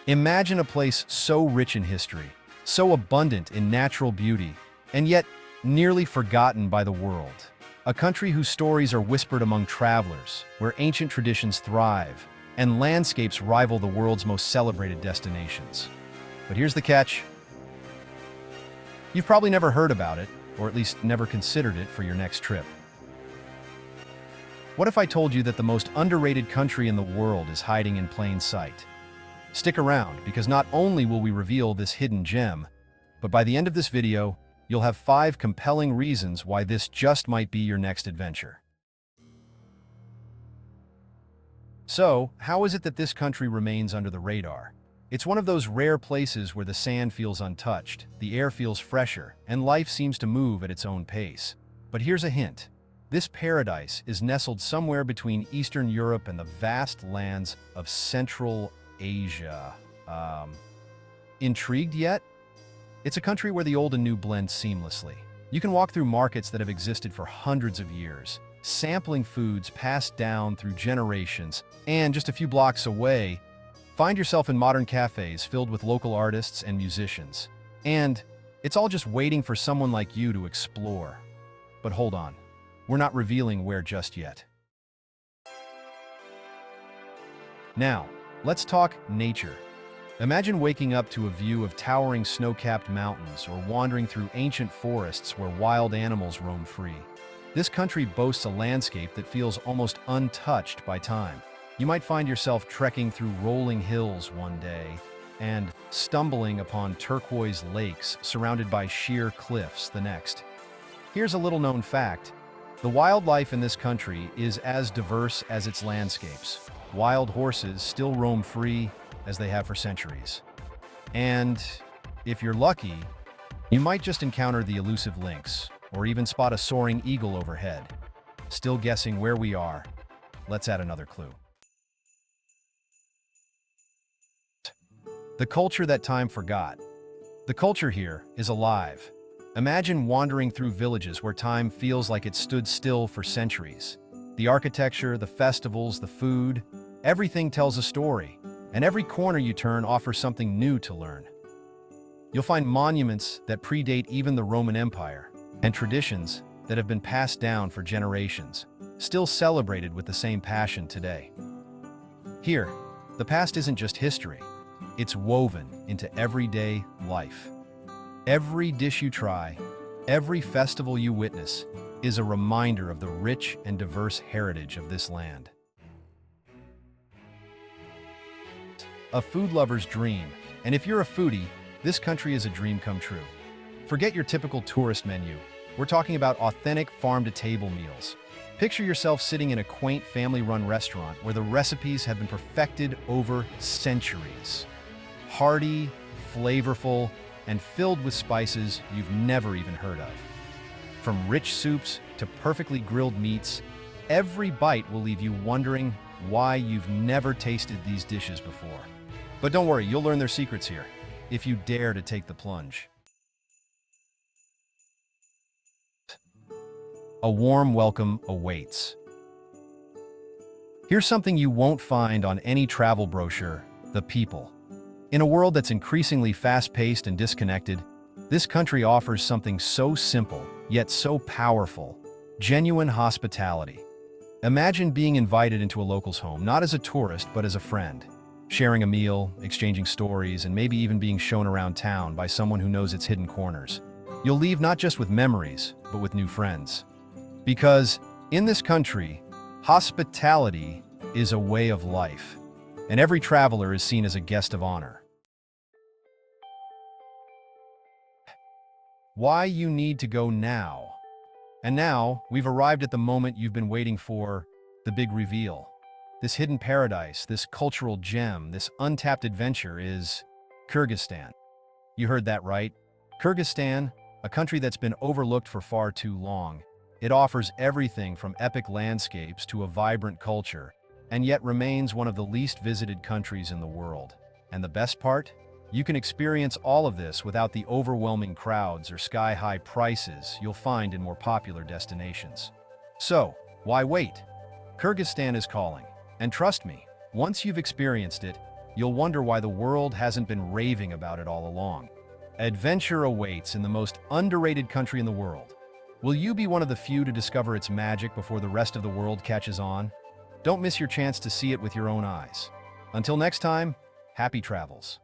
Imagine a place so rich in history, so abundant in natural beauty, and yet nearly forgotten by the world. A country whose stories are whispered among travelers, where ancient traditions thrive, and landscapes rival the world's most celebrated destinations. But here's the catch. You've probably never heard about it, or at least never considered it for your next trip. What if I told you that the most underrated country in the world is hiding in plain sight? Stick around, because not only will we reveal this hidden gem, but by the end of this video, you'll have 5 compelling reasons why this just might be your next adventure. So, how is it that this country remains under the radar? It's one of those rare places where the sand feels untouched, the air feels fresher, and life seems to move at its own pace. But here's a hint. This paradise is nestled somewhere between Eastern Europe and the vast lands of Central Asia. Intrigued yet? It's a country where the old and new blend seamlessly. You can walk through markets that have existed for hundreds of years, sampling foods passed down through generations, and just a few blocks away, find yourself in modern cafes filled with local artists and musicians. And it's all just waiting for someone like you to explore. But hold on, we're not revealing where just yet. Now, let's talk nature. Imagine waking up to a view of towering snow-capped mountains or wandering through ancient forests where wild animals roam free. This country boasts a landscape that feels almost untouched by time. You might find yourself trekking through rolling hills one day and stumbling upon turquoise lakes surrounded by sheer cliffs the next. Here's a little-known fact. The wildlife in this country is as diverse as its landscapes. Wild horses still roam free as they have for centuries. And if you're lucky, you might just encounter the elusive lynx or even spot a soaring eagle overhead. Still guessing where we are? Let's add another clue. The culture that time forgot. The culture here is alive. Imagine wandering through villages where time feels like it stood still for centuries. The architecture, the festivals, the food, everything tells a story, and every corner you turn offers something new to learn. You'll find monuments that predate even the Roman Empire, and traditions that have been passed down for generations, still celebrated with the same passion today. Here, the past isn't just history, it's woven into everyday life. Every dish you try, every festival you witness, is a reminder of the rich and diverse heritage of this land. A food lover's dream, and if you're a foodie, this country is a dream come true. Forget your typical tourist menu. We're talking about authentic farm-to-table meals. Picture yourself sitting in a quaint family-run restaurant where the recipes have been perfected over centuries. Hearty, flavorful, and filled with spices you've never even heard of. From rich soups to perfectly grilled meats, every bite will leave you wondering why you've never tasted these dishes before. But don't worry, you'll learn their secrets here, if you dare to take the plunge. A warm welcome awaits. Here's something you won't find on any travel brochure: the people. In a world that's increasingly fast-paced and disconnected, this country offers something so simple, yet so powerful: genuine hospitality. Imagine being invited into a local's home, not as a tourist, but as a friend. Sharing a meal, exchanging stories, and maybe even being shown around town by someone who knows its hidden corners. You'll leave not just with memories, but with new friends. Because in this country, hospitality is a way of life, and every traveler is seen as a guest of honor. Why you need to go now. And now, we've arrived at the moment you've been waiting for, the big reveal. This hidden paradise, this cultural gem, this untapped adventure is Kyrgyzstan. You heard that right. Kyrgyzstan, a country that's been overlooked for far too long. It offers everything from epic landscapes to a vibrant culture, and yet remains one of the least visited countries in the world. And the best part? You can experience all of this without the overwhelming crowds or sky-high prices you'll find in more popular destinations. So, why wait? Kyrgyzstan is calling. And trust me, once you've experienced it, you'll wonder why the world hasn't been raving about it all along. Adventure awaits in the most underrated country in the world. Will you be one of the few to discover its magic before the rest of the world catches on? Don't miss your chance to see it with your own eyes. Until next time, happy travels.